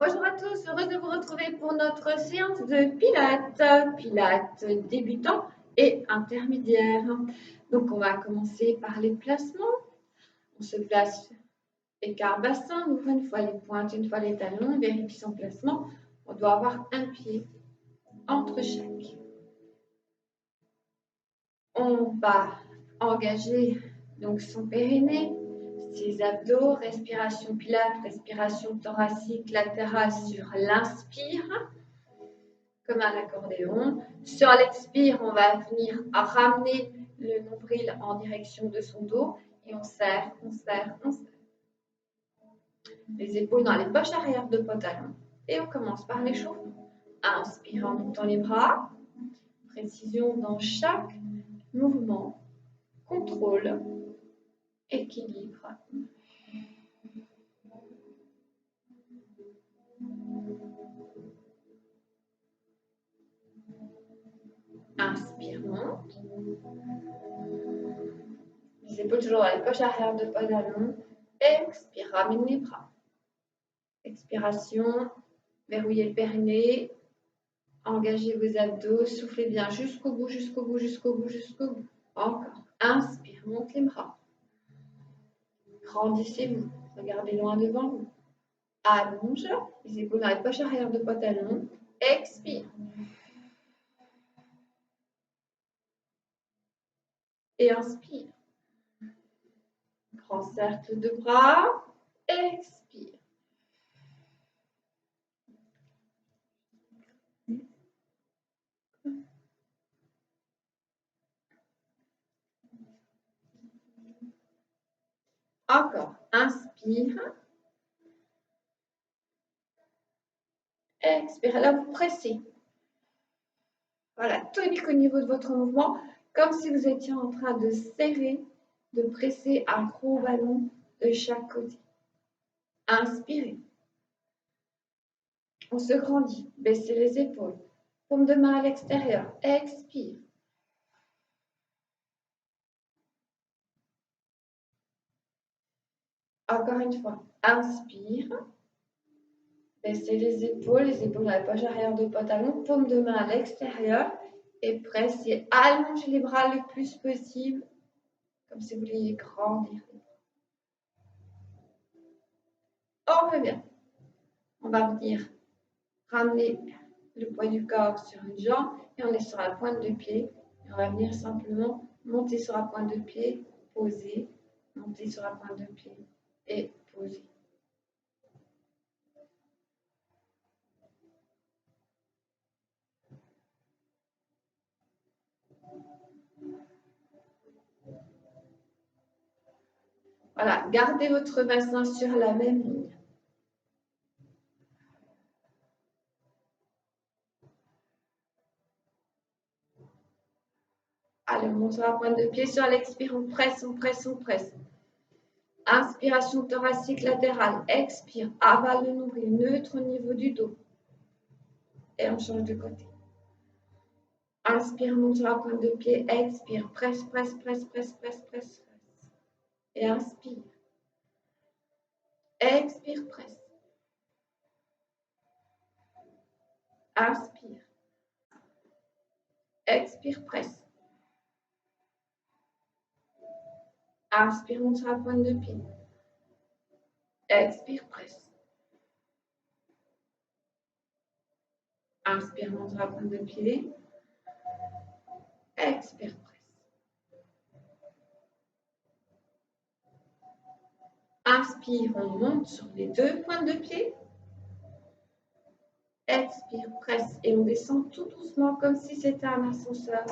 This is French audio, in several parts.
Bonjour à tous, heureuse de vous retrouver pour notre séance de pilates débutant et intermédiaire. Donc on va commencer par les placements. On se place écart bassin, on ouvre une fois les pointes, une fois les talons, on vérifie son placement. On doit avoir un pied entre chaque. On va engager donc son périnée, ses abdos, respiration pilates, respiration thoracique latérale sur l'inspire, comme un accordéon. Sur l'expire, on va venir à ramener le nombril en direction de son dos et on serre, on serre, on serre. Les épaules dans les poches arrière de pantalon. Et on commence par l'échauffement. Inspire en montant les bras. Précision dans chaque mouvement. Contrôle. Équilibre. Inspire, monte. Les épaules toujours dans les poches arrière de pantalon. Expire, ramène les bras. Expiration, verrouillez le périnée. Engagez vos abdos, soufflez bien jusqu'au bout, jusqu'au bout, jusqu'au bout, jusqu'au bout. Encore. Inspire, monte les bras. Grandissez-vous. Regardez loin devant vous. Allonge. Les épaules dans les poches arrière de pantalon. Expire. Et inspire. Grand cercle de bras. Expire. Encore. Inspire. Expire. Là, vous pressez. Voilà, tonique au niveau de votre mouvement, comme si vous étiez en train de serrer, de presser un gros ballon de chaque côté. Inspirez. On se grandit. Baissez les épaules. Paume de main à l'extérieur. Expire. Encore une fois. Inspire. Baissez les épaules dans la poche arrière de pantalon. Paume de main à l'extérieur. Et pressez. Allongez les bras le plus possible. Comme si vous vouliez grandir. On revient. On va venir ramener le poids du corps sur une jambe et on est sur la pointe de pied. Et on va venir simplement monter sur la pointe de pied, poser, monter sur la pointe de pied et poser. Voilà, gardez votre bassin sur la même ligne. Allez, on monte sur la pointe de pied, sur l'expire, on presse, on presse, on presse. Inspiration thoracique latérale, expire, avale le nombril, neutre au niveau du dos. Et on change de côté. Inspire, monte sur la pointe de pied, expire, presse, presse, presse, presse, presse, presse. Et inspire. Expire, presse. Inspire. Expire, presse. Inspire, monte sur la pointe de pied. Expire, presse. Inspire, monte sur la pointe de pied. Expire, presse. Inspire, on monte sur les deux pointes de pied. Expire, presse et on descend tout doucement comme si c'était un ascenseur.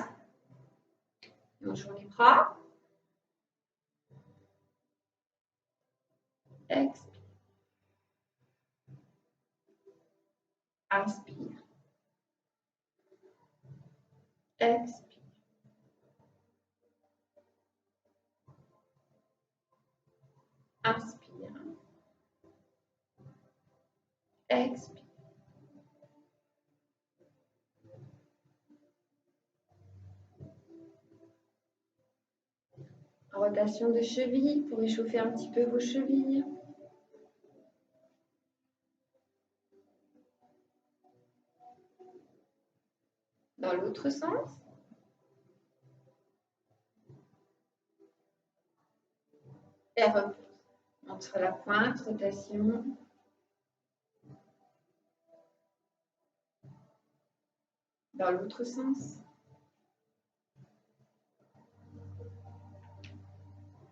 On joue les bras. Expire. Inspire. Expire. Inspire. Expire. Rotation de cheville pour échauffer un petit peu vos chevilles. Dans l'autre sens. Et repose. Monte sur la pointe, rotation. Dans l'autre sens.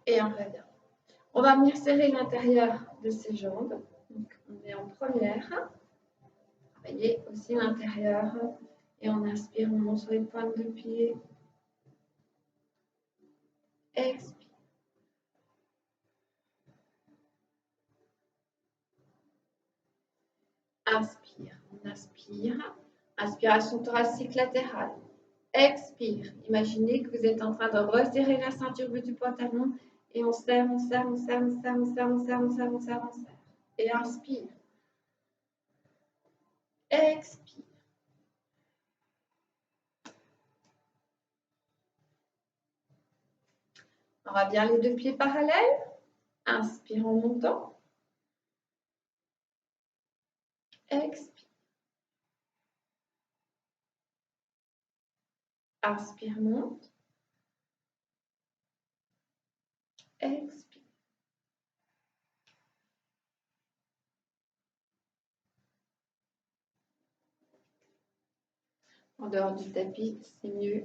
Et on revient. On va venir serrer l'intérieur de ses jambes. Donc, on est en première. Travaillez aussi l'intérieur. Et on inspire, on monte sur les pointes de pied. Expire. Inspire, on inspire. Inspiration thoracique latérale. Expire. Imaginez que vous êtes en train de resserrer la ceinture du pantalon et on serre, on serre, on serre, on serre, on serre, on serre, on serre, on serre, on serre. Et inspire. Expire. On va bien les deux pieds parallèles. Inspire en montant. Expire. Inspire, monte. Expire. En dehors du tapis, c'est mieux.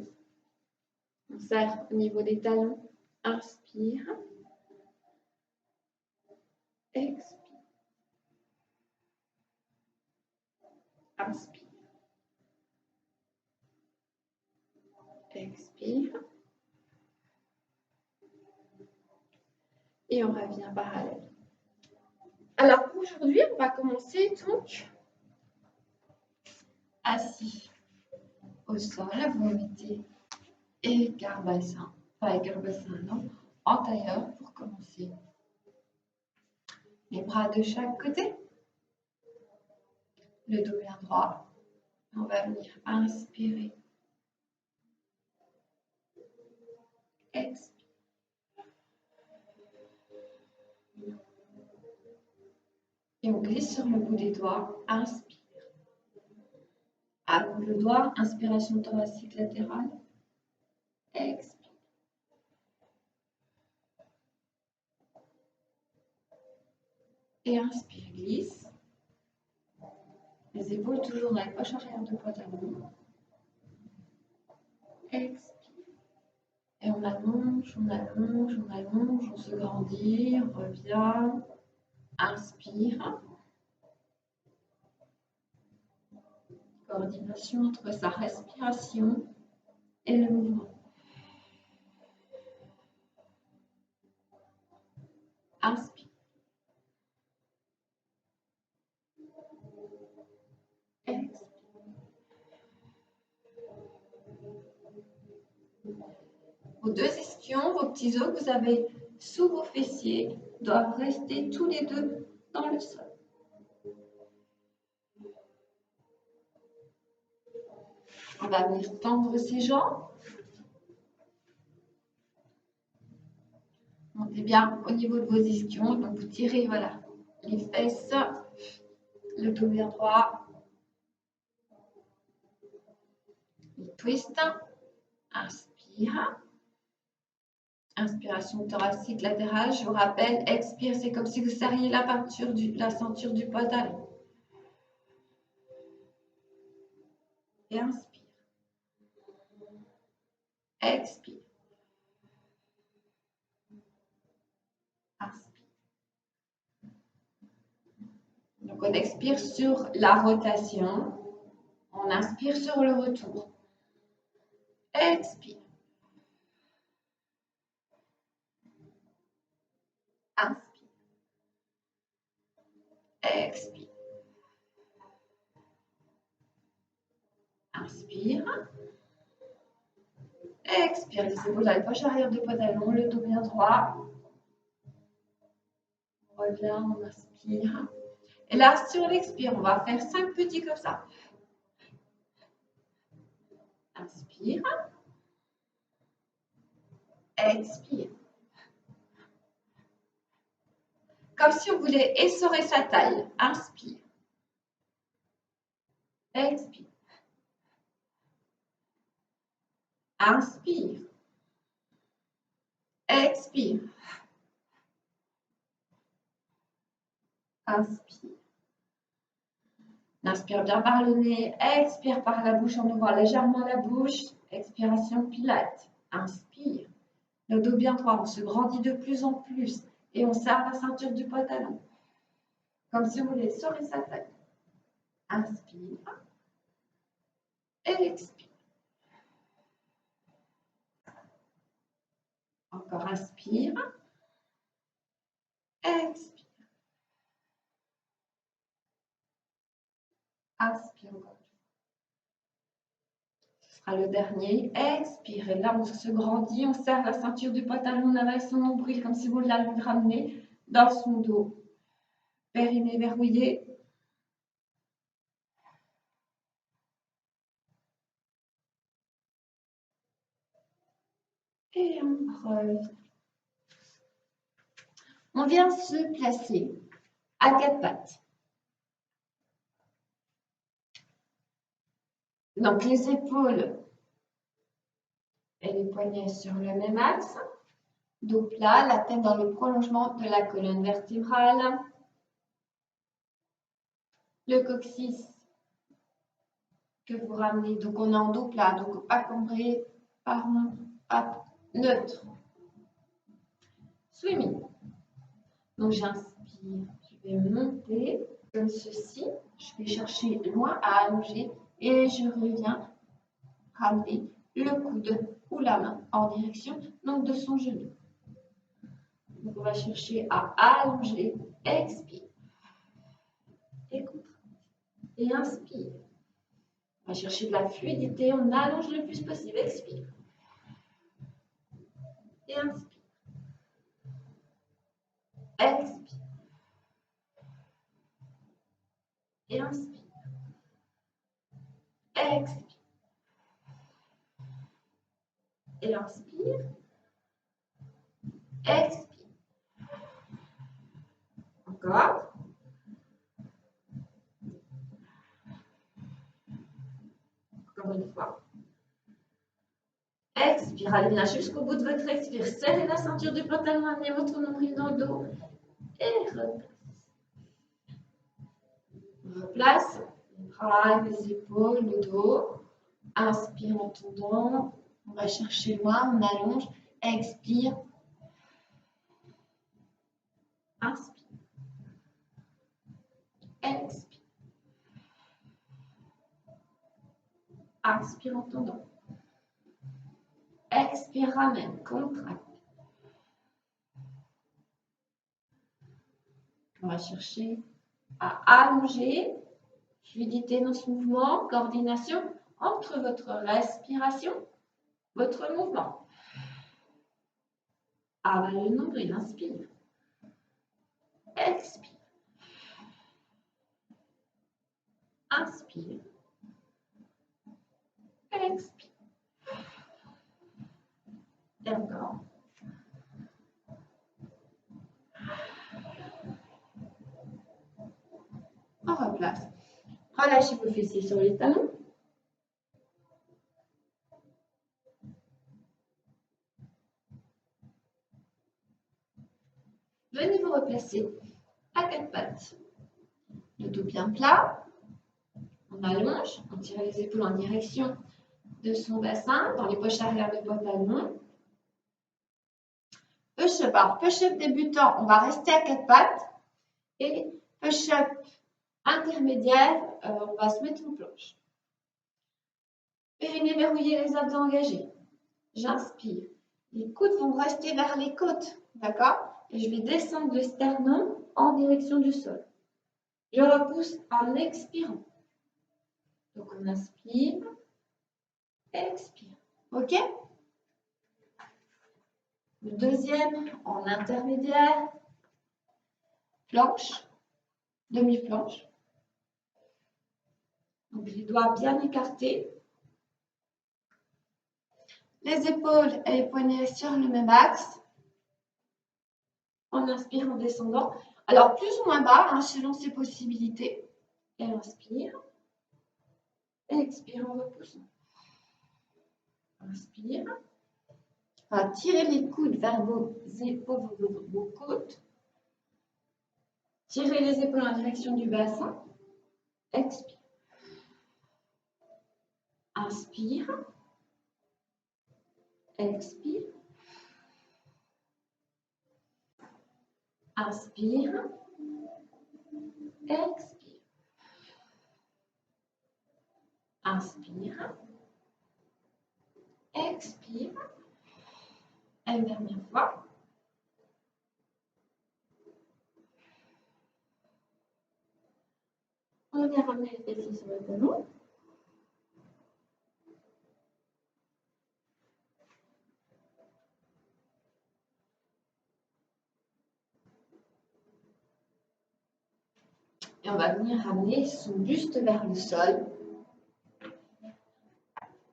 On serre au niveau des talons. Inspire. Expire. Inspire. Expire. Et on revient parallèle. Alors pour aujourd'hui, on va commencer donc assis au sol. Vous mettez écart bassin, pas écart bassin, non, en tailleur pour commencer. Les bras de chaque côté. Le dos bien droit. On va venir inspirer. Expire. Et on glisse sur le bout des doigts. Inspire. Allonge le doigt. Inspiration thoracique latérale. Expire. Et inspire, glisse. Les épaules toujours dans les poches arrière de pantalon. Expire. Et on allonge, on allonge, on allonge, on se grandit, on revient. Inspire. Coordination entre sa respiration et le mouvement. Inspire. Expire. Vos deux ischions, vos petits os que vous avez sous vos fessiers doivent rester tous les deux dans le sol. On va venir tendre ses jambes. Montez bien au niveau de vos ischions. Donc vous tirez, voilà, les fesses, le dos bien droit. Il twist. Inspire. Inspiration thoracique latérale. Je vous rappelle, expire, c'est comme si vous serriez la ceinture du pantalon. Et inspire. Expire. Inspire. Donc on expire sur la rotation. On inspire sur le retour. Expire. Inspire. Expire. Inspire. Expire. Les épaules à la poche arrière de pantalon, le dos bien droit. On revient, on inspire. Et là, si on expire, on va faire 5 petits comme ça. Inspire. Expire. Comme si on voulait essorer sa taille. Inspire. Expire. Inspire. Expire. Inspire. Inspire bien par le nez, expire par la bouche en ouvrant légèrement la bouche. Expiration Pilates. Inspire. Le dos bien droit, on se grandit de plus en plus et on serre la ceinture du pantalon. Comme si on voulait serrer sa taille. Inspire. Et expire. Encore inspire. Expire. Inspire encore. Ce sera le dernier. Expire. Et là, on se grandit, on serre la ceinture du pantalon, on avale son nombril comme si vous l'alliez ramener dans son dos. Périnée verrouillé. Et on creuse. On vient se placer à quatre pattes. Donc les épaules et les poignets sur le même axe. Dos plat, la tête dans le prolongement de la colonne vertébrale. Le coccyx que vous ramenez. Donc on est en dos plat, donc pas cambré, pas rond, pas neutre. Swimming. Donc j'inspire, je vais monter comme ceci. Je vais chercher loin à allonger et je reviens ramener le coude ou la main en direction donc de son genou. Donc on va chercher à allonger, expire et contracte et inspire. On va chercher de la fluidité, on allonge le plus possible, expire et inspire. Expire et inspire. Expire et inspire. Expire. Encore. Encore une fois. Expire, allez bien jusqu'au bout de votre expire. Serrez la ceinture du pantalon, amenez votre nombril dans le dos. Et replace. Replace les bras, les épaules, le dos. Inspire en tournant. On va chercher loin, on allonge. Expire. Inspire. Expire. Inspire en tournant. Expire, ramène, contracte. On va chercher à allonger, fluidité dans ce mouvement, coordination entre votre respiration, votre mouvement. Avale le nombril, inspire. Expire. Inspire. Expire. Et encore. On replace. Relâchez vos fessiers sur les talons. Venez vous replacer à quatre pattes. Le dos bien plat. On allonge, on tire les épaules en direction de son bassin, dans les poches arrière du pantalon. Push-up. Alors, push-up débutant, on va rester à quatre pattes. Et push-up intermédiaire, on va se mettre en planche. Périnée verrouillé, les abdos engagés. J'inspire. Les coudes vont rester vers les côtes, d'accord? Et je vais descendre le sternum en direction du sol. Je repousse en expirant. Donc on inspire, expire. OK? Le deuxième en intermédiaire, planche, demi-planche. Donc les doigts bien écartés. Les épaules et les poignets sur le même axe. On inspire en descendant. Alors plus ou moins bas, hein, selon ses possibilités. Et inspire. Et expire en repoussant. Inspire. Tirez les coudes vers vos épaules, vos côtes. Tirez les épaules en direction du bassin. Expire. Inspire. Expire. Inspire. Expire. Inspire. Expire. Une dernière fois. On vient ramener les fessiers sur le talon. Et on va venir ramener son buste vers le sol.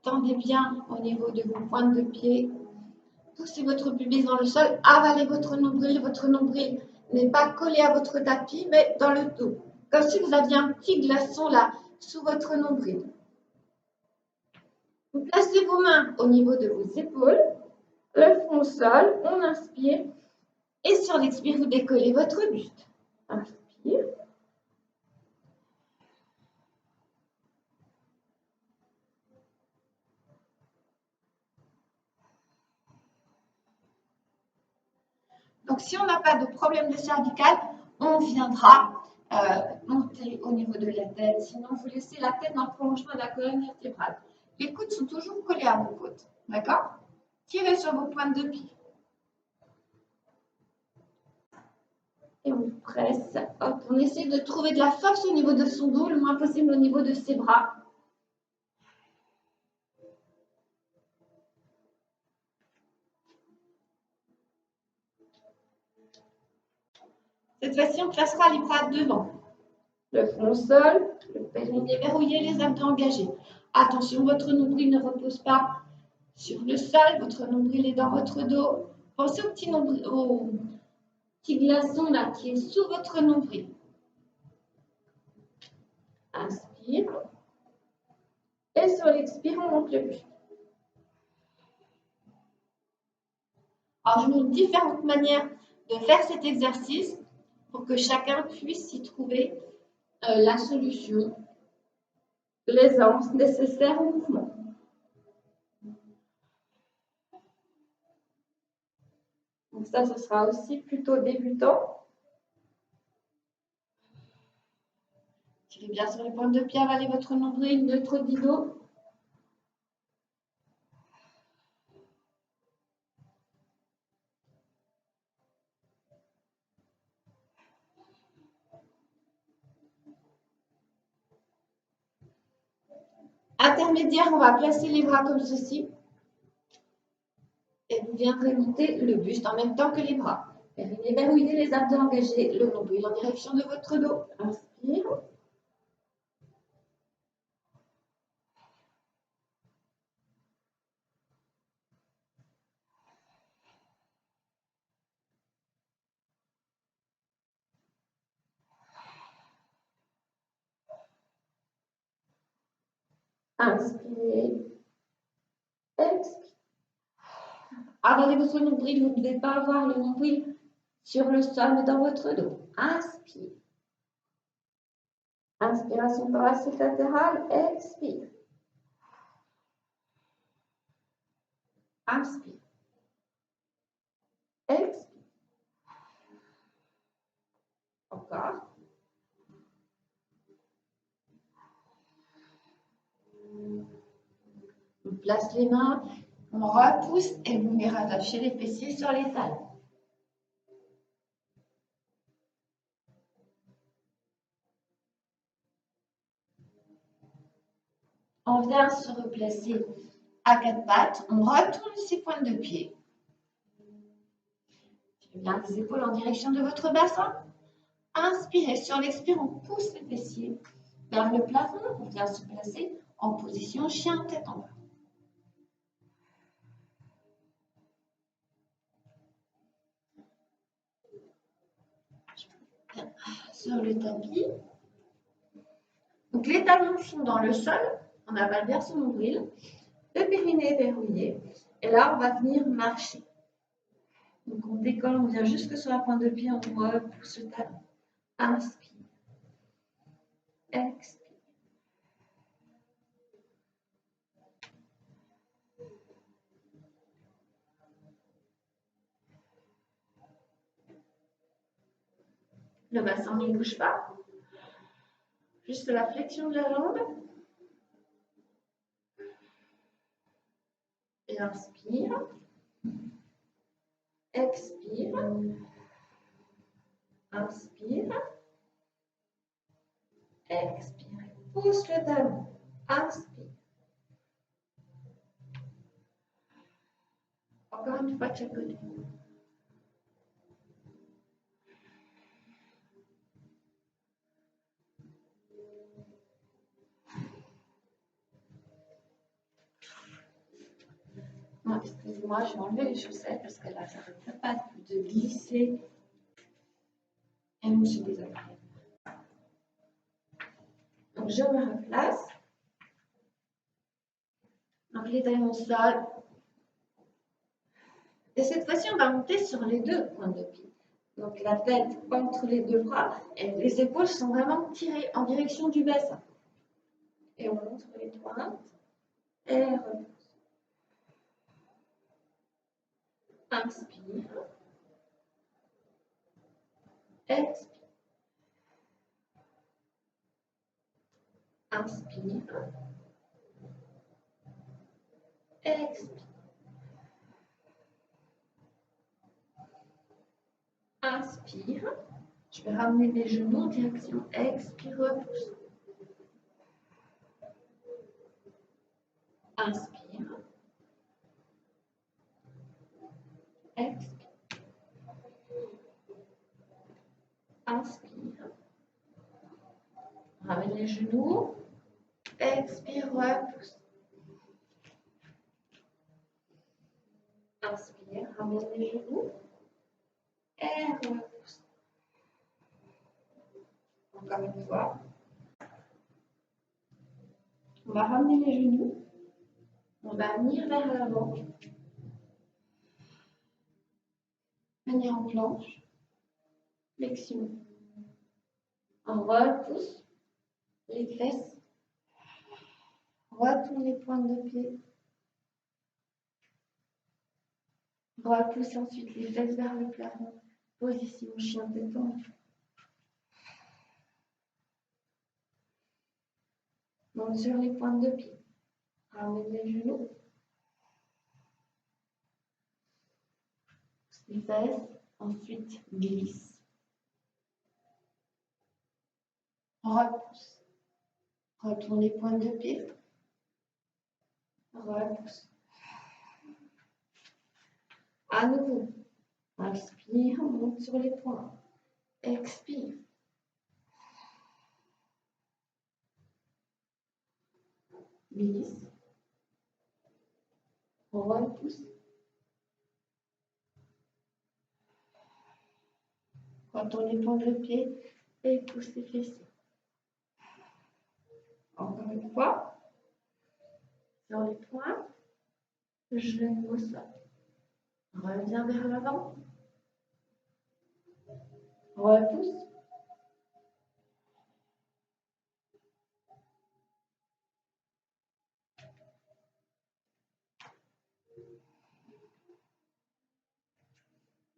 Tendez bien au niveau de vos pointes de pied. Poussez votre pubis dans le sol. Avalez votre nombril. Votre nombril n'est pas collé à votre tapis, mais dans le dos. Comme si vous aviez un petit glaçon là, sous votre nombril. Vous placez vos mains au niveau de vos épaules. Le front au sol. On inspire. Et sur l'expire, vous décollez votre buste. Inspire. Donc, si on n'a pas de problème de cervicale, on viendra monter au niveau de la tête. Sinon, vous laissez la tête dans le prolongement de la colonne vertébrale. Les coudes sont toujours collés à vos côtes. D'accord? Tirez sur vos pointes de pied. Et on presse. Hop, on essaie de trouver de la force au niveau de son dos, le moins possible au niveau de ses bras. Cette fois-ci, on placera les bras devant. Le front au sol, le périnée verrouillé, les abdos engagés. Attention, votre nombril ne repose pas sur le sol, votre nombril est dans votre dos. Pensez au petit nombril, au petit glaçon là qui est sous votre nombril. Inspire. Et sur l'expire, on monte le buste. Alors, je vous montre différentes manières de faire cet exercice pour que chacun puisse y trouver la solution, l'aisance nécessaire au mouvement. Donc ça, ce sera aussi plutôt débutant. Tirez bien sur les pointes de pied, avalez votre nombril, neutre d'ido. Intermédiaire, on va placer les bras comme ceci. Et vous viendrez monter le buste en même temps que les bras. Périnée verrouillé, les abdos engagés, le nombril en direction de votre dos. Inspire. Inspirez. Expirez. Avalez votre nombril, vous ne devez pas avoir le nombril sur le sol, mais dans votre dos. Inspire. Inspiration thoracique latérale, expire. Inspire. Expire. Encore. On place les mains, on repousse et vous venez rattacher les fessiers sur les talons. On vient se replacer à quatre pattes, on retourne ses pointes de pied. Tirez bien les épaules en direction de votre bassin. Inspirez, sur l'expire, on pousse les fessiers vers le plafond. On vient se placer en position chien tête en bas. Sur le tapis. Donc les talons sont dans le sol. On avale bien son nombril. le périnée verrouillé. Et là, on va venir marcher. Donc, on décolle, on vient jusque sur la pointe de pied, on repousse le talon. Inspire. Expire. Le bassin ne bouge pas. Juste la flexion de la jambe. Et inspire. Expire. Inspire. Expire. Pousse le talon. Inspire. Encore une fois de chaque côté. Non, excusez-moi, je vais enlever les chaussettes parce que là, ça ne peut pas de glisser. Et je suis désolée. Donc, je me replace. Donc, les talons au sol. Et cette fois-ci, on va monter sur les deux pointes de pied. Donc, la tête entre les deux bras et les épaules sont vraiment tirées en direction du bassin. Et on monte sur les pointes et repousse. Inspire. Expire. Inspire. Expire. Inspire. Je vais ramener les genoux en direction. Expire, repousse. Inspire. Expire. Inspire. Ramène les genoux. Expire, repousse. Inspire, ramène les genoux. Et repousse. Encore une fois. On va ramener les genoux. On va venir vers l'avant. Venir en planche. Flexion. On repousse les fesses. Retourne les pointes de pied. Repousse ensuite les fesses vers le plafond. Position chien détendu. Monte sur les pointes de pied. Ramène les genoux. Les fesses. Ensuite, glisse. Repousse. Retourne les pointes de pied. Repousse. À nouveau. Inspire, monte sur les points. Expire. Glisse. Repousse. Retourne les pointes de pied et pousse les fessiers. Encore une fois. Sur les points. Genou au sol. Reviens vers l'avant. Repousse.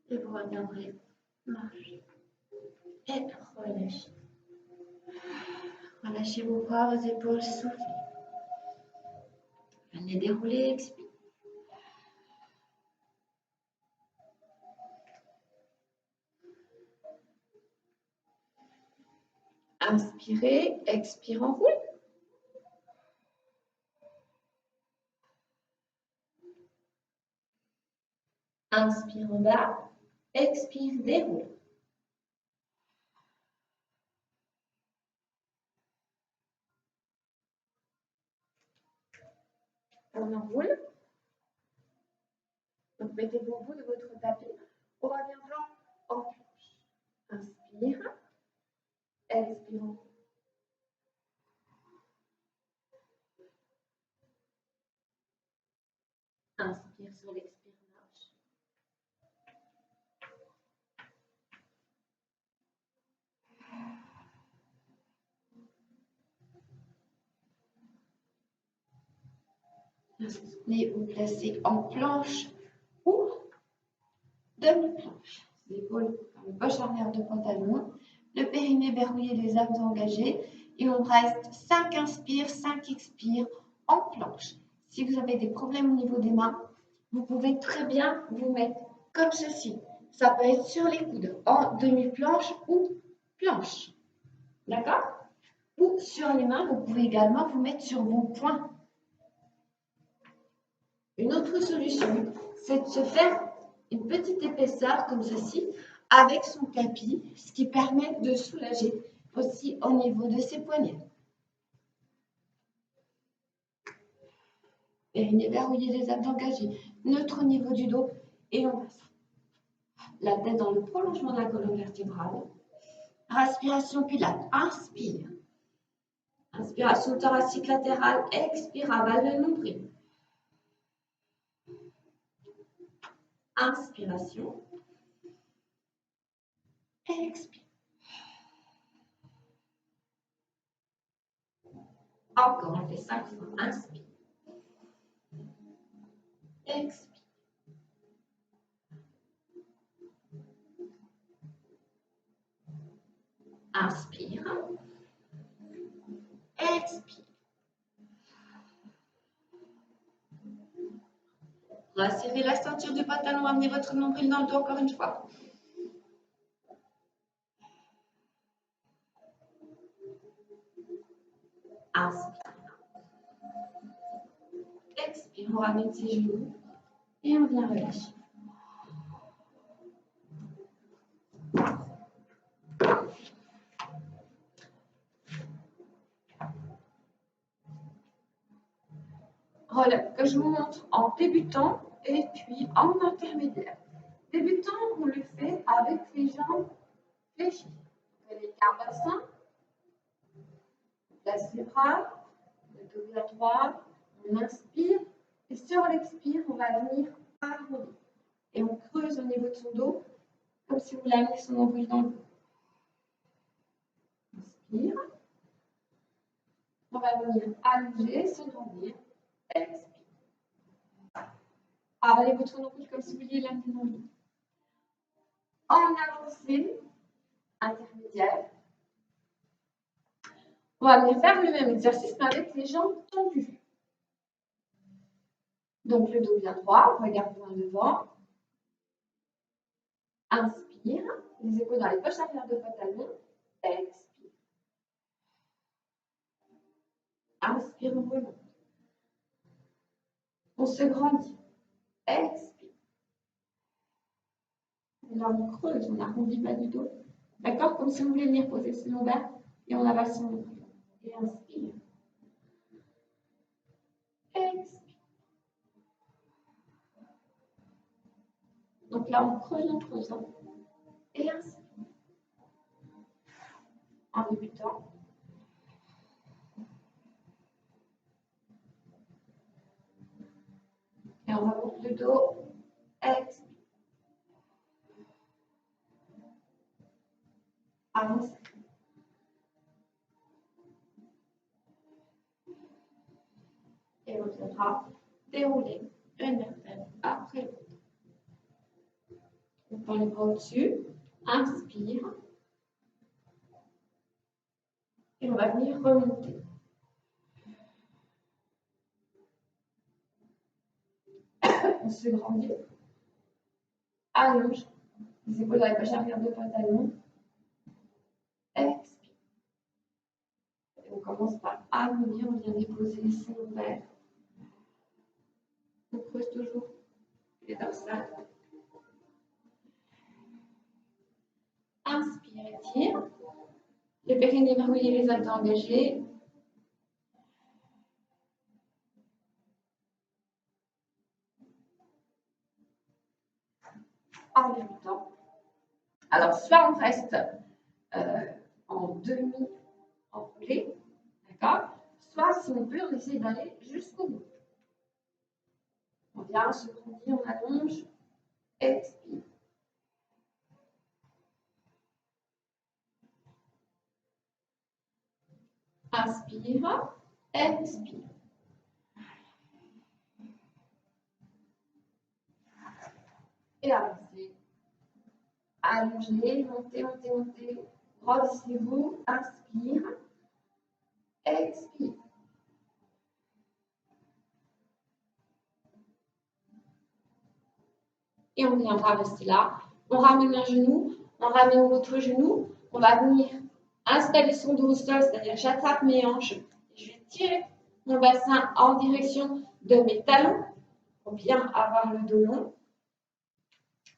Et vous reviendrez marcher. Et relâchez. Relâchez vos bras, vos épaules, soufflez. Venez dérouler, expire. Inspirez, expire, enroule. Inspire en bas, expire, déroule. On enroule. Donc mettez-vous au bout de votre tapis. On revient blanc en planche. Inspire, expire, enroule. sur l'expire, lâche. Vous placez en planche ou demi-planche. Les épaules dans les poches arrière de pantalon. Le périnée verrouillé, les abdos engagés. Et on reste 5 inspires, 5 expires en planche. Si vous avez des problèmes au niveau des mains, vous pouvez très bien vous mettre comme ceci. Ça peut être sur les coudes, en demi-planche ou planche. D'accord? Ou sur les mains, vous pouvez également vous mettre sur vos poings. Une autre solution, c'est de se faire une petite épaisseur comme ceci avec son tapis, ce qui permet de soulager aussi au niveau de ses poignets. Périnée verrouillé, les abdos engagés, neutre au niveau du dos et on passe la tête dans le prolongement de la colonne vertébrale. Respiration pilates, inspire. Inspiration thoracique latérale, expire, avale le nombril. Inspiration. Expire. Encore, on fait 5 fois. Inspire. Expire. Inspire. Expire. Resserrez la ceinture du pantalon, amenez votre nombril dans le dos encore une fois. Inspire. Expire, on ramène ses genoux et on vient relâcher. Relève que je vous montre en débutant et puis en intermédiaire. Débutant, on le fait avec les jambes fléchies. Vous allez le bassin, on place les bras, le dos bien droit, on inspire et sur l'expire, on va venir arrondir. Et on creuse au niveau de son dos, comme si vous voulez amener son nombril dans le dos. Inspire. On va venir allonger, s'agrandir. Expire. Avalez votre nombril comme si vous vouliez l'amener dans le dos. En avancée, intermédiaire. On va venir faire le même exercice, mais avec les jambes tendues. Donc, le dos bien droit, regarde bien devant. Inspire, les épaules dans les poches arrière de pantalon. Expire. Inspire, on remonte. On se grandit. Expire. Et là, on creuse, on n'arrondit pas du dos. D'accord? Comme si vous voulez venir poser ses lombaires et on avale son nombril. Et inspire. Expire. Donc là, on creuse en creusant. Et inspire. En débutant. Et on remonte le dos. Expire. Avance. Et on viendra dérouler une vertèbre après l'autre. On prend les bras au-dessus. Inspire. Et on va venir remonter. On se grandit. Allonge. Les épaules dans les poches arrière de pantalon. Expire. Et on commence par arrondir. On vient déposer ses lombaires. On creuse toujours les dorsales. Inspire, étire. Le périnée verrouillé, les abdos engagés. En même temps. Alors, soit on reste en demi-enroulé, d'accord? Soit, si on peut, on essaie d'aller jusqu'au bout. On vient, se grandit, on allonge. Expire. Inspire. Expire. Et avancez. Allongez, montez, montez, montez. Redressez-vous. Inspire. Expire. Et on viendra rester là. On ramène un genou, on ramène l'autre genou. On va venir installer son dos au sol, c'est-à-dire j'attrape mes hanches. Je vais tirer mon bassin en direction de mes talons pour bien avoir le dos long.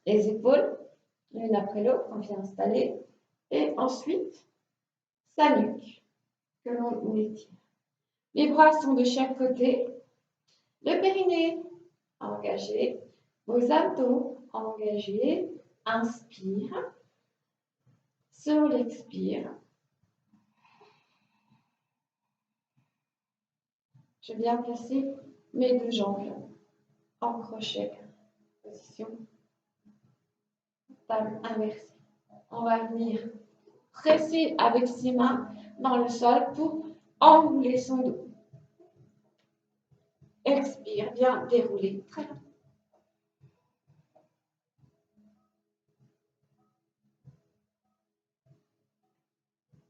Les épaules, l'une après l'autre, on vient installer. Et ensuite, sa nuque, que l'on étire. Les bras sont de chaque côté. Le périnée engagé. Vos abdos engagés. Inspire. Sur l'expire. Je viens placer mes deux jambes en crochet. Position. Table inversée. On va venir presser avec ses mains dans le sol pour enrouler son dos. Expire, bien dérouler. Très bien.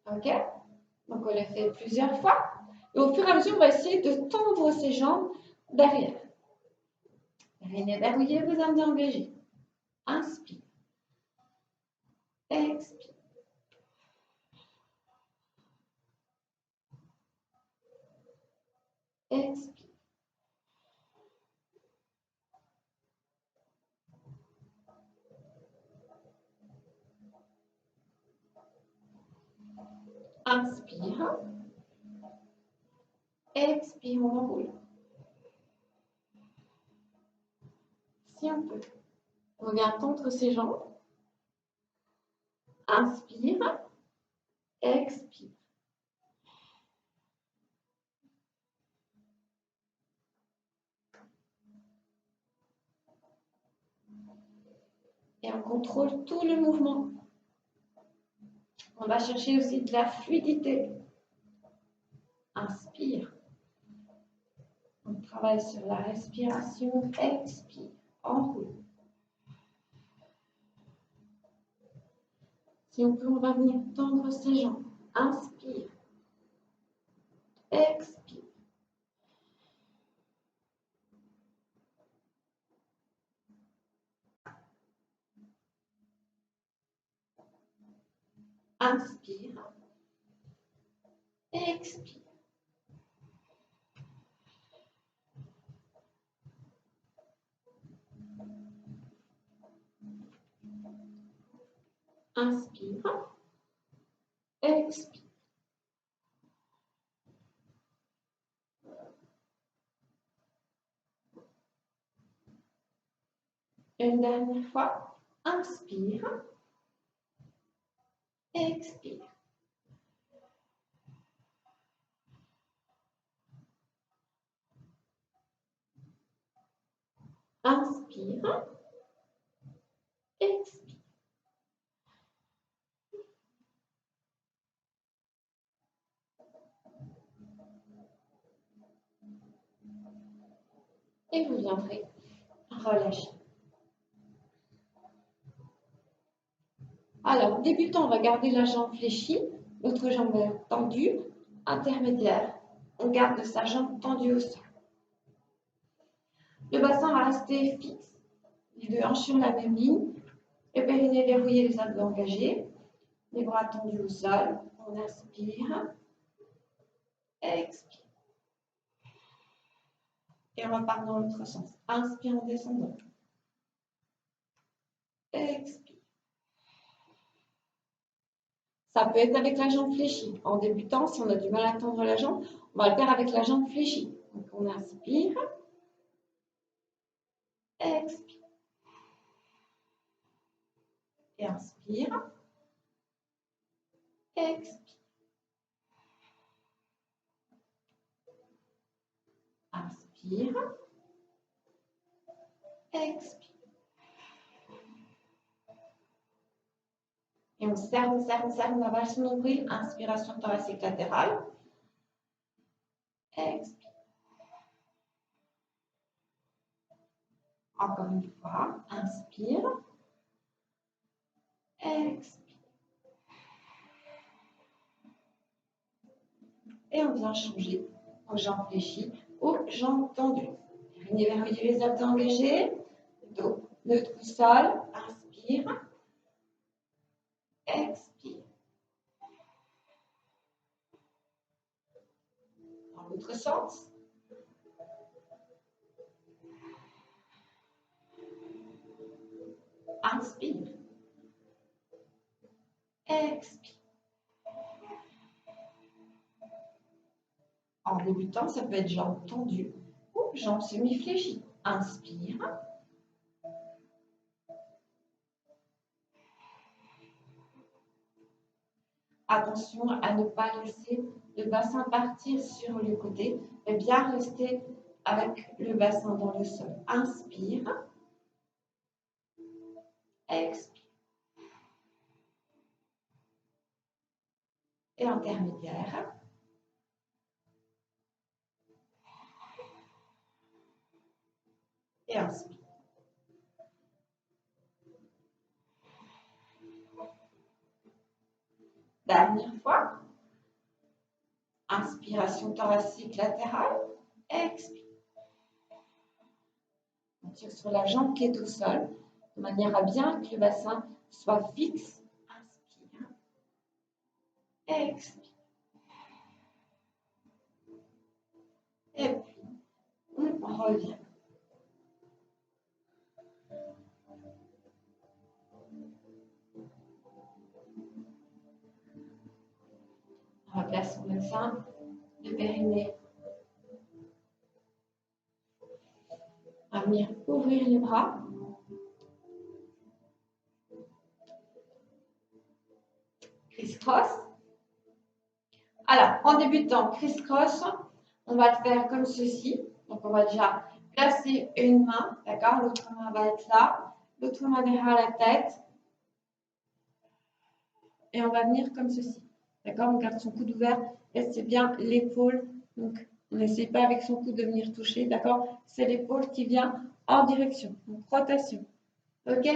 Ok? Donc, on l'a fait plusieurs fois. Et au fur et à mesure, on va essayer de tendre ses jambes derrière. Périnée verrouillé, vos abdos engagés. Inspire. Expire. Expire. Inspire. Expire, on enroule. Si on peut. On vient tendre ses jambes. Inspire. Expire. Et on contrôle tout le mouvement. On va chercher aussi de la fluidité. Inspire. On travaille sur la respiration. Expire. Enroule. Si on peut, on va venir tendre ses jambes. Inspire. Expire. Inspire. Expire. Inspire. Expire. Une dernière fois. Inspire. Expire. Inspire. Expire. Et vous viendrez relâcher. Alors, débutant, on va garder la jambe fléchie, l'autre jambe tendue. Intermédiaire, on garde sa jambe tendue au sol. Le bassin va rester fixe, les deux hanches sur la même ligne. Le périnée verrouillé, les abdos engagés. Les bras tendus au sol. On inspire. Expire. Et on repart dans l'autre sens. Inspire en descendant. Expire. Ça peut être avec la jambe fléchie. En débutant, si on a du mal à tendre la jambe, on va le faire avec la jambe fléchie. Donc on inspire. Expire. Et inspire. Expire. Inspire. Expire. Et on serre, on serre, on serre, on avale son nombril. Inspiration thoracique latérale. Expire. Encore une fois, inspire. Expire. Et on vient changer aux jambes fléchies, aux jambes tendues. Périnée verrouillée, les abdos engagés. Dos neutre au sol. Inspire. Expire. Dans l'autre sens. Inspire. Expire. En débutant, ça peut être jambes tendues ou jambes semi-fléchies. Inspire. Attention à ne pas laisser le bassin partir sur le côté, mais bien rester avec le bassin dans le sol. Inspire. Expire. Et intermédiaire. Et inspire. Dernière fois. Inspiration thoracique latérale. Expire. On tire sur la jambe qui est au sol, de manière à bien que le bassin soit fixe. Inspire. Expire. Et puis, on revient. Replaçons le sein, le périnée. On va venir ouvrir les bras. Criss-cross. Alors, en débutant criss-cross, on va le faire comme ceci. Donc, on va déjà placer une main, d'accord? L'autre main va être là. L'autre main derrière la tête. Et on va venir comme ceci. D'accord? On garde son coude ouvert. Laissez bien l'épaule. Donc, on n'essaie pas avec son coude de venir toucher. D'accord? C'est l'épaule qui vient en direction. Donc, rotation. OK?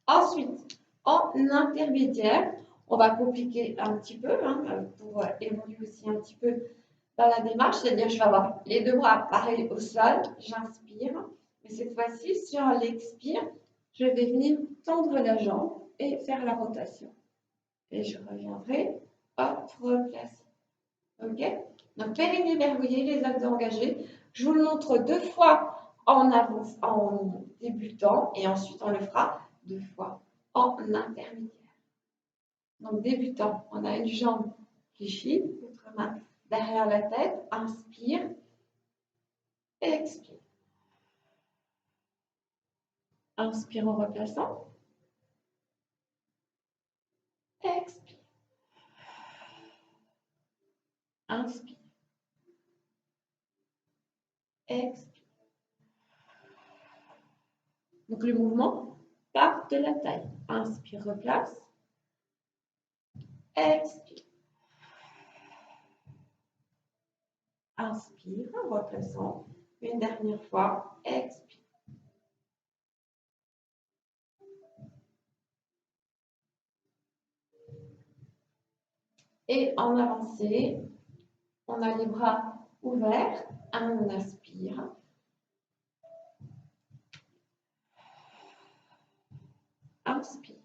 Ensuite, en intermédiaire, on va compliquer un petit peu pour évoluer aussi un petit peu dans la démarche. C'est-à-dire, je vais avoir les deux bras pareils au sol. J'inspire. Mais cette fois-ci, sur l'expire, je vais venir tendre la jambe et faire la rotation. Et je reviendrai, hop, replacer. OK? Donc, périnée verrouillé, les abdos engagés. Je vous le montre 2 fois en débutant et ensuite on le fera 2 fois en intermédiaire. Donc, débutant, on a une jambe fléchie, l'autre main derrière la tête. Inspire, expire. Inspire en replaçant. Expire. Inspire. Expire. Donc, le mouvement part de la taille. Inspire, replace. Expire. Inspire, replaçant. Une dernière fois. Expire. Et en avancée, on a les bras ouverts. On inspire. Inspire.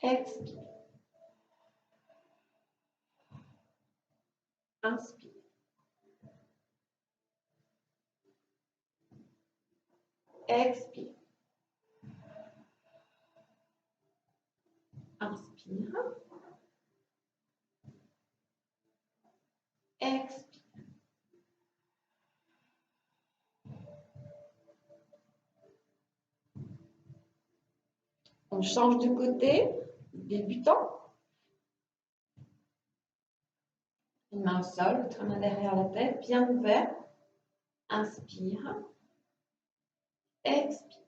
Expire. Inspire. Expire. Inspire. Expire. On change de côté, débutant. Une main au sol, l'autre main derrière la tête, bien ouvert. Inspire. Expire.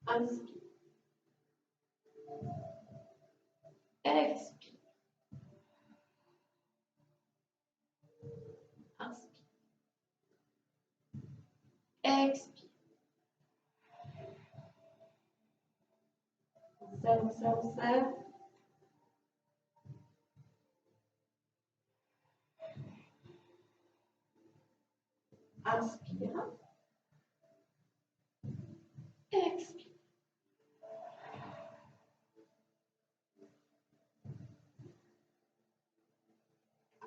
Inspire. Expire. Inspire. Expire. On serre, on serre, on serre. Inspire. Expire.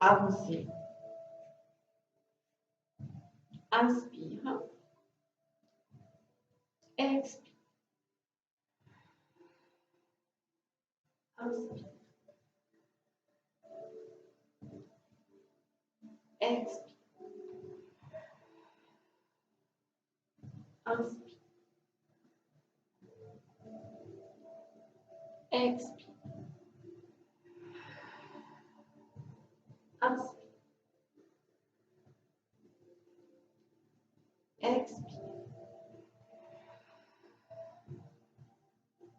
Avancez. Inspire. Expire. Inspire. Expire. Inspire. Expire. Inspire. Expire.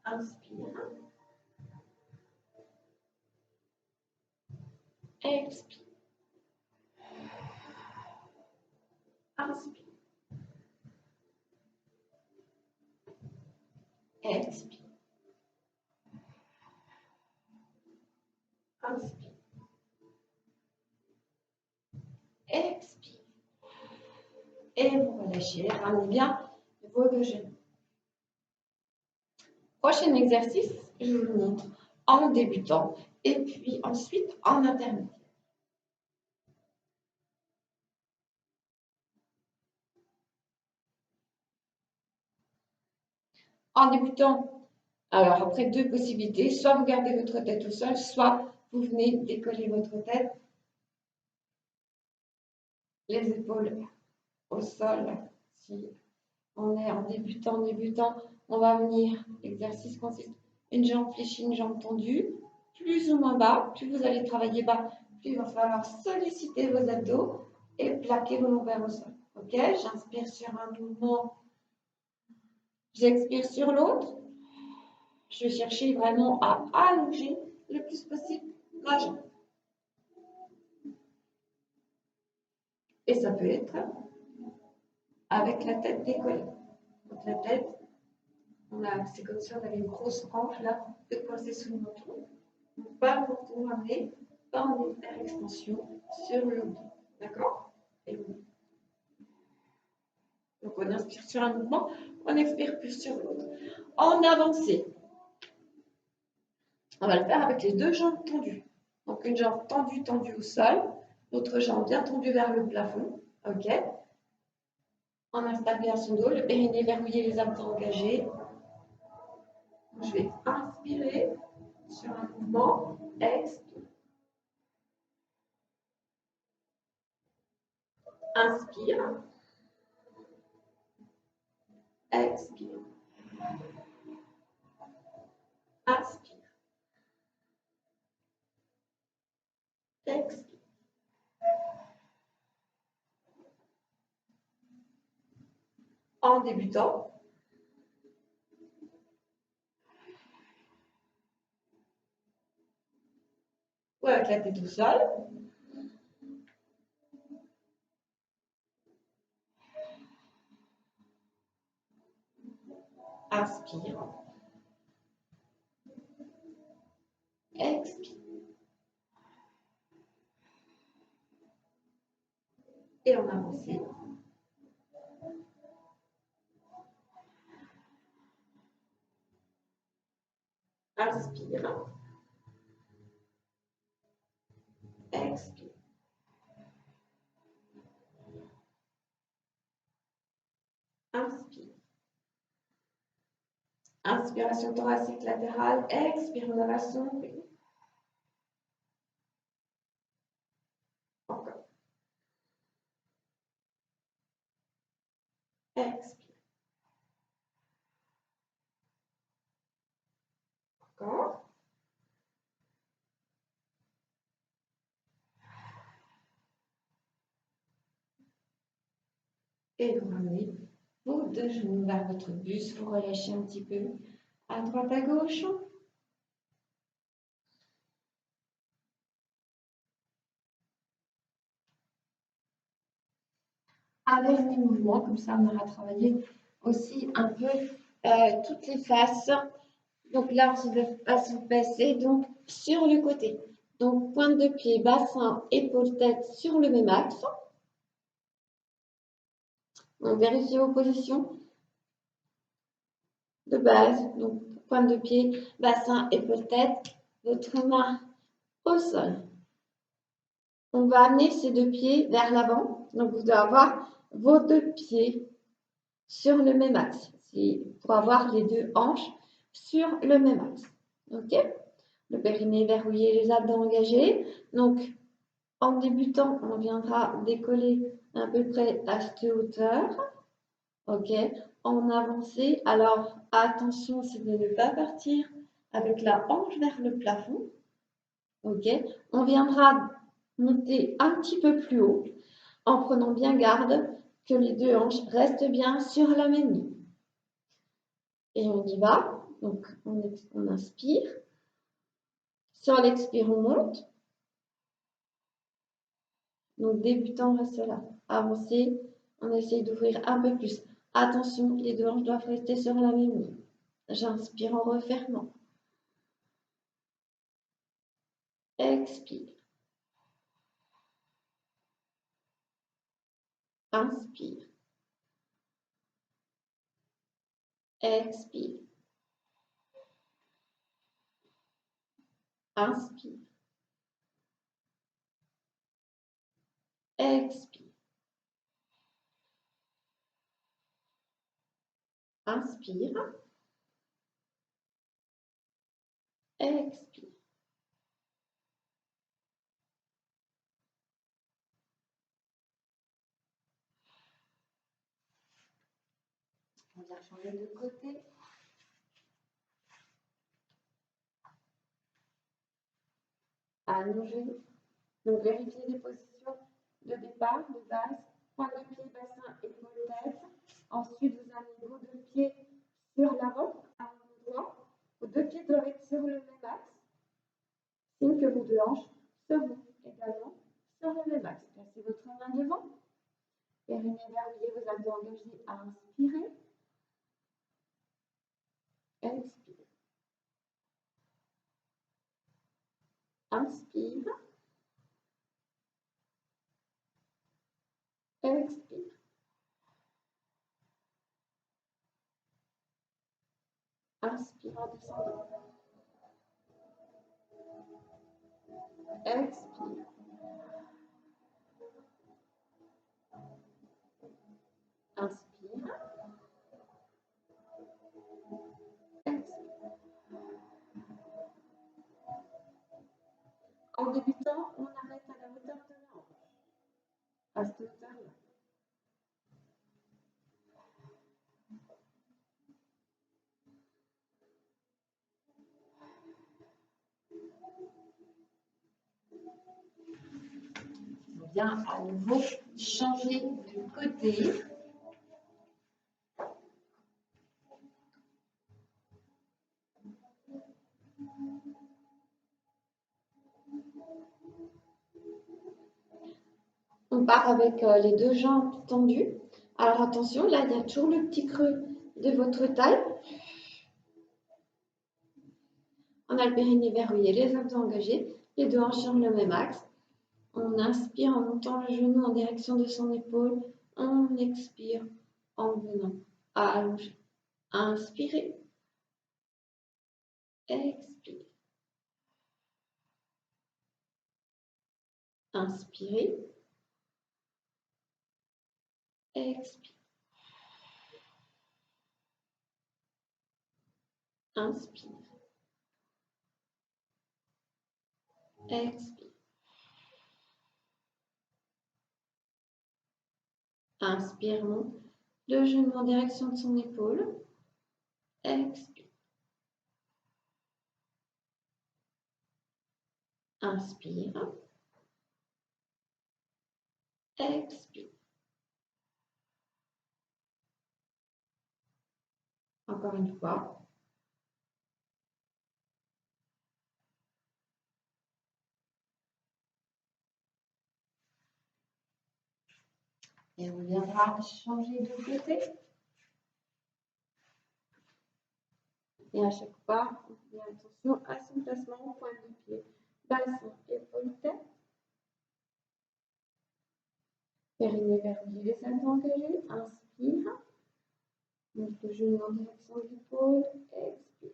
Inspire. Expire. Inspire. Expire. Inspire. Expire. Et vous relâchez. Ramenez bien vos deux genoux. Prochain exercice, je vous le montre en débutant et puis ensuite en intermédiaire. En débutant, alors après deux possibilités, soit vous gardez votre tête au sol, soit vous venez décoller votre tête, les épaules au sol. Si on est en débutant, on va venir, l'exercice consiste une jambe fléchie, une jambe tendue, plus ou moins bas. Plus vous allez travailler bas, plus il va falloir solliciter vos abdos et plaquer vos lombaires au sol. Ok, j'inspire sur un mouvement, j'expire sur l'autre. Je vais chercher vraiment à allonger le plus possible ma jambe. Et ça peut être avec la tête décollée. Donc la tête, c'est comme si on avait une grosse hanche là, de coincer sous le menton. Pas le menton ramené, pas en extension sur le dos. D'accord? Donc on inspire sur un mouvement, on expire plus sur l'autre. En avancée, on va le faire avec les deux jambes tendues. Donc une jambe tendue, tendue au sol, l'autre jambe bien tendue vers le plafond. Ok? On installe bien son dos, le périnée verrouillé, les abdos engagés. Je vais inspirer sur un mouvement, expire. Inspire. Expire. Inspire. Expire. En débutant, ou avec la tête au sol. Inspire. Expire. Et on avance. Inspire. Expire. Inspire. Inspiration thoracique latérale. Expire, on avance son nombril. Encore. Expire. Encore. Et vous ramenez vos deux genoux vers votre buste. Vous relâchez un petit peu à droite, à gauche. Avec des mouvements, comme ça on aura travaillé aussi un peu toutes les faces. Donc là, on va se passer donc, sur le côté. Donc pointe de pied, bassin, épaule, tête sur le même axe. Donc vérifiez vos positions de base. Donc pointe de pied, bassin, épaule, tête. Votre main au sol. On va amener ces deux pieds vers l'avant. Donc vous devez avoir vos deux pieds sur le même axe. Pour avoir les deux hanches sur le même axe. Ok? Le périnée verrouillé, les abdos engagés. Donc, en débutant, on viendra décoller à peu près à cette hauteur. Ok? En avancée, alors attention, c'est de ne pas partir avec la hanche vers le plafond. Ok? On viendra monter un petit peu plus haut en prenant bien garde que les deux hanches restent bien sur la même ligne. Et on y va. Donc, on inspire. Sur l'expire, on monte. Donc, débutant, on reste là. Avancer, on essaye d'ouvrir un peu plus. Attention, les deux hanches doivent rester sur la même ligne. J'inspire en refermant. Expire. Inspire. Expire. Inspire. Expire. Inspire. Expire. On va changer de côté. Allonger. Donc, vérifiez les positions de départ, de base. Point de pied, bassin, épaule, tête. Ensuite, vous amenez vos deux pieds sur l'avant, à l'endroit. Vos deux pieds doivent être sur le même axe. Signe que vos deux hanches seront également sur le même axe. Placez votre main devant. Périnée verrouillé, vos abdos engagés à inspirer. Expire. Inspire. Expire. Inspire en descendant. Expire. Inspire. Expire. En débutant, on arrête à la hauteur de la hanche. À cette hauteur-là. On vient à nouveau changer de côté. On part avec les deux jambes tendues. Alors attention, là, il y a toujours le petit creux de votre taille. On a le périnée verrouillé, les abdos engagés, les deux hanches sur le même axe. On inspire en montant le genou en direction de son épaule. On expire en venant à allonger. Inspirez. Expire. Inspirez. Expire. Inspire. Expire. Inspirons. Le genou en direction de son épaule. Expire. Inspire. Expire. Encore une fois. Et on viendra changer de côté. Et à chaque fois, on fait attention à son placement au point de pied. Bassin, épaule, tête. Périnée verrouillé, les abdos engagés. Inspire. Monte le genou en direction de l'épaule. Expire.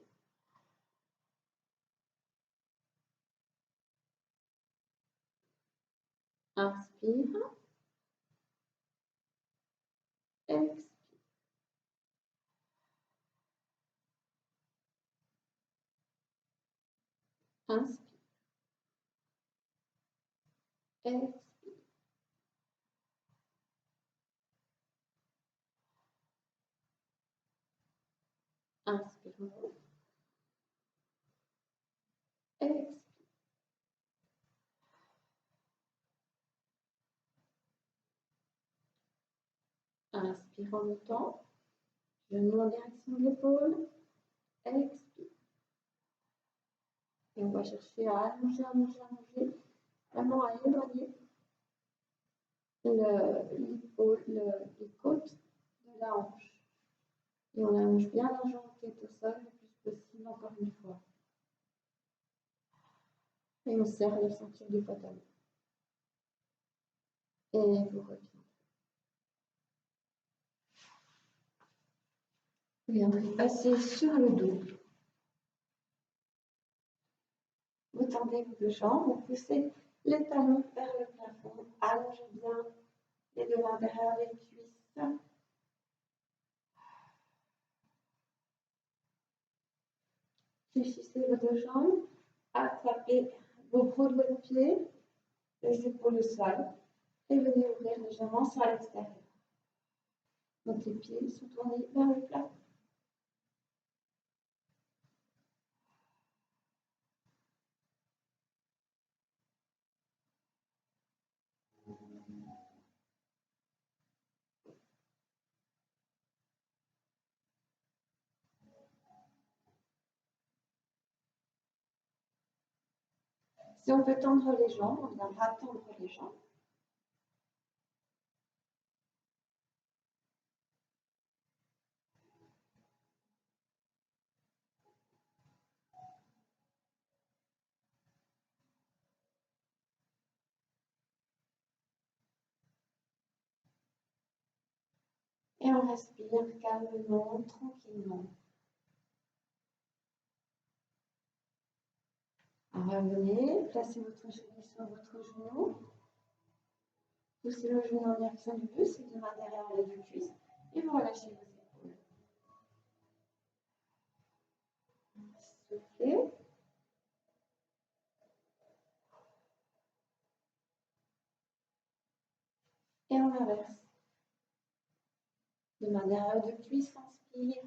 Inspire. Expire. Inspire. Expire. Inspirons. Expire. Inspire en montant. Genou en direction de l'épaule. Expire. Et on va chercher à allonger, allonger, allonger. Vraiment à éloigner l'épaule, les côtes de la hanche. Et on allonge bien la jambe tête au sol le plus possible, encore une fois. Et on serre la ceinture du pantalon. Et vous reviendrez. Vous viendrez passer sur le dos. Vous tendez vos deux jambes, vous poussez les talons vers le plafond. Allongez bien les deux mains derrière les cuisses. Fléchissez vos deux jambes. Attrapez vos gros doigts de pied, les épaules au sol. Et venez ouvrir légèrement sur l'extérieur. Donc les pieds sont tournés vers le plafond. Si on peut tendre les jambes, on viendra tendre les jambes. Et on respire calmement, tranquillement. Revenez, placez votre cheville sur votre genou. Poussez le genou en direction du buste, les deux mains derrière les deux cuisses. Et vous relâchez vos épaules. Soufflez. Et on inverse. Les mains derrière les deux cuisses, inspire.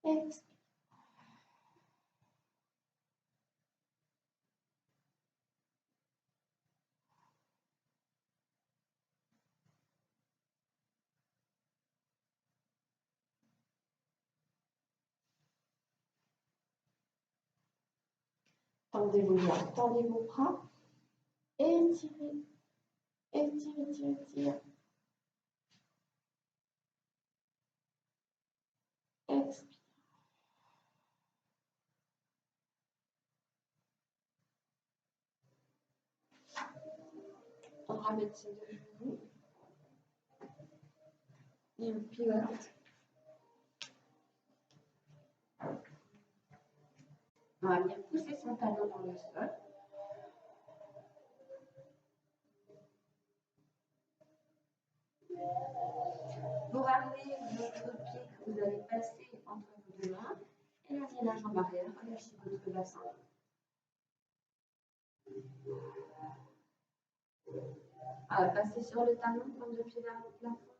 Expire. Tendez vos jambes, tendez vos bras. Étirez. Étirez, étirez, étirez. Expire. On ramène ses deux genoux. Et on pivote. On va venir pousser son talon dans le sol. Vous ramenez votre pied que vous allez passer entre vos deux mains. Éloignez la jambe arrière, relâchez votre bassin. Passez sur le talon, tendre le pied vers le plafond.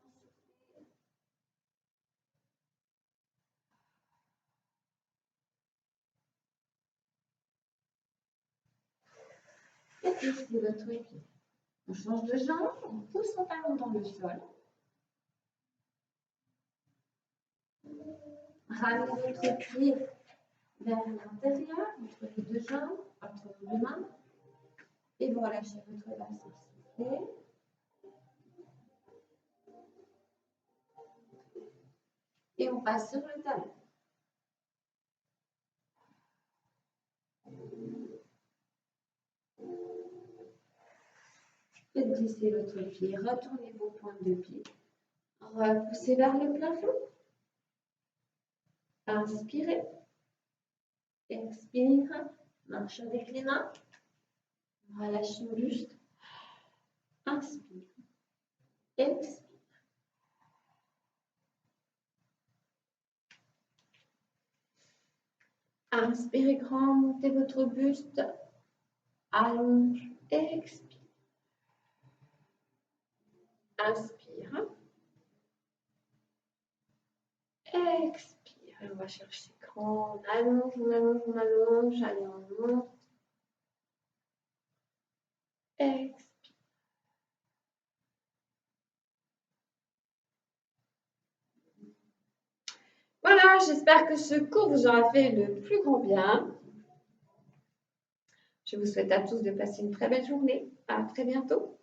Et poussez votre pied. On change de jambe, on pousse son talon dans le sol. Ramenez votre pied vers l'intérieur, entre les deux jambes, entre vos deux mains. Et vous relâchez votre bassin soufflé. Et on passe sur le talon. Faites glisser votre pied, retournez vos pointes de pied. Repoussez vers le plafond. Inspirez. Expire. Marche avec les mains. Relâchez juste. Inspire. Expire. Inspirez grand, montez votre buste. Allonge. Expire. Inspire. Expire. Et on va chercher grand. On allonge, on allonge, on allonge. Allez, on monte. Expire. Voilà, j'espère que ce cours vous aura fait le plus grand bien. Je vous souhaite à tous de passer une très belle journée. À très bientôt.